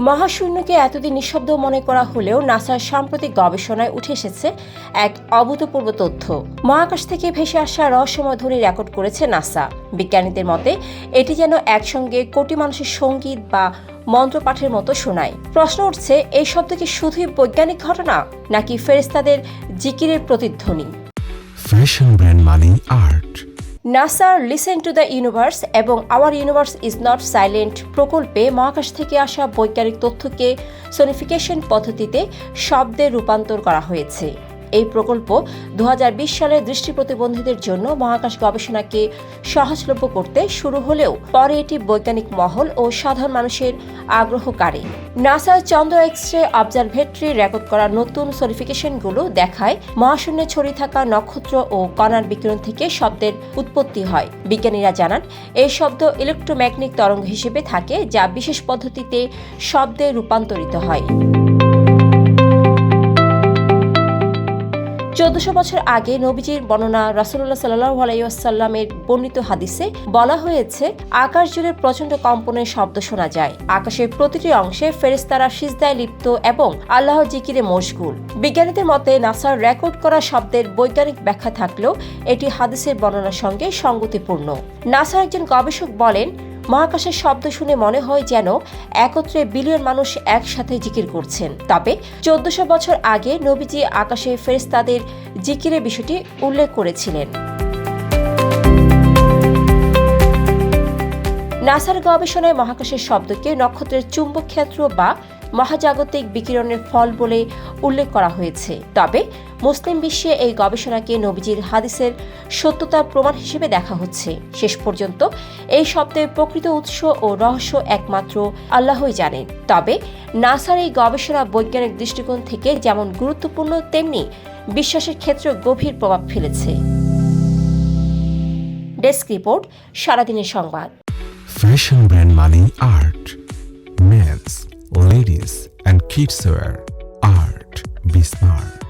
মহাশূন্যকে এতদিন নিঃশব্দ মনে করা হলেও নাসার সাম্প্রতিক গবেষণায় উঠে এসেছে এক অভূতপূর্ব তথ্য। মহাকাশ থেকে ভেসে আসা রহস্যময় ধ্বনি রেকর্ড করেছে নাসা। বিজ্ঞানীদের মতে এটি যেন একসঙ্গে কোটি মানুষের সঙ্গীত বা মন্ত্রপাঠের মতো শোনায়। প্রশ্ন উঠছে, এই শব্দ কি শুধুই বৈজ্ঞানিক ঘটনা নাকি ফেরেশতাদের জিকিরের প্রতিধ্বনি? ফ্যাশন ব্র্যান্ড মানে আর্ট। নাসার লিসেন টু দ্য ইউনিভার্স এবং hour universe is not silent প্রকল্পে মহাকাশ থেকে আসা বৈজ্ঞানিক তথ্যকে সোনিফিকেশন পদ্ধতিতে শব্দে রূপান্তর করা হয়েছে। এই প্রকল্প 2020 সালে দৃষ্টি প্রতিবন্ধীদের জন্য মহাকাশ গবেষণাকে সহজলভ্য করতে শুরু হলেও পরে এটি বৈজ্ঞানিক মহল ও সাধারণ মানুষের আগ্রহ কাড়ে। নাসার চন্দ্র এক্স-রে অবজারভেটরি রেকর্ড করা নতুন সোনিফিকেশনগুলো দেখায় মহাশূন্যে ছড়িয়ে থাকা নক্ষত্র ও কণার বিকিরণ থেকে শব্দের উৎপত্তি হয়। বিজ্ঞানীরা জানান, এই শব্দ ইলেকট্রোম্যাগনেটিক তরঙ্গ হিসেবে থাকে, যা বিশেষ পদ্ধতিতে শব্দে রূপান্তরিত হয়। 1400 বছর আগে নবীজির বর্ণনা রাসূলুল্লাহ সাল্লাল্লাহু আলাইহি ওয়াসাল্লামের বর্ণিত হাদিসে বলা হয়েছে, আকাশ জুড়ে প্রচণ্ড কম্পনের শব্দ শোনা যায়। আকাশের প্রতিটি অংশে ফেরেশতারা সিজদায় লিপ্ত এবং আল্লাহর জিকিরে মশগুল। বিজ্ঞানীদের মতে নাসার রেকর্ড করা শব্দের বৈজ্ঞানিক ব্যাখ্যা থাকলেও এটি হাদিসের বর্ণনার সঙ্গে সঙ্গতিপূর্ণ। নাসার একজন গবেষক বলেন, মহাকাশের শব্দ শুনে মনে হয় যেন একত্রে বিলিয়ন মানুষ একসাথে জিকির করছেন। তবে 1400 বছর আগে নবীজি আকাশে ফেরেশতাদের জিকিরের বিষয়টি উল্লেখ করেছিলেন। নাসার গবেষণায় মহাকাশের শব্দকে নক্ষত্রের চুম্বক ক্ষেত্র বা মহাজাগতিক বিকিরণের ফল বলে উল্লেখ করা হয়েছে। তবে মুসলিম বিশ্বে এই গবেষণাকে নবীজির হাদিসের সত্যতার প্রমাণ হিসেবে দেখা হচ্ছে। শেষ পর্যন্ত এই শব্দের প্রকৃত উৎস ও রহস্য একমাত্র আল্লাহই জানেন। তবে নাসার এই গবেষণা বৈজ্ঞানিক দৃষ্টিকোণ থেকে যেমন গুরুত্বপূর্ণ, তেমনি বিশ্বাসের ক্ষেত্রে গভীর প্রভাব ফেলেছে। ডেস্ক রিপোর্ট, সারাদিনের সংবাদ। ফ্যাশন ব্র্যান্ড মানে art. Men's, ladies and kids wear. Art. Be smart.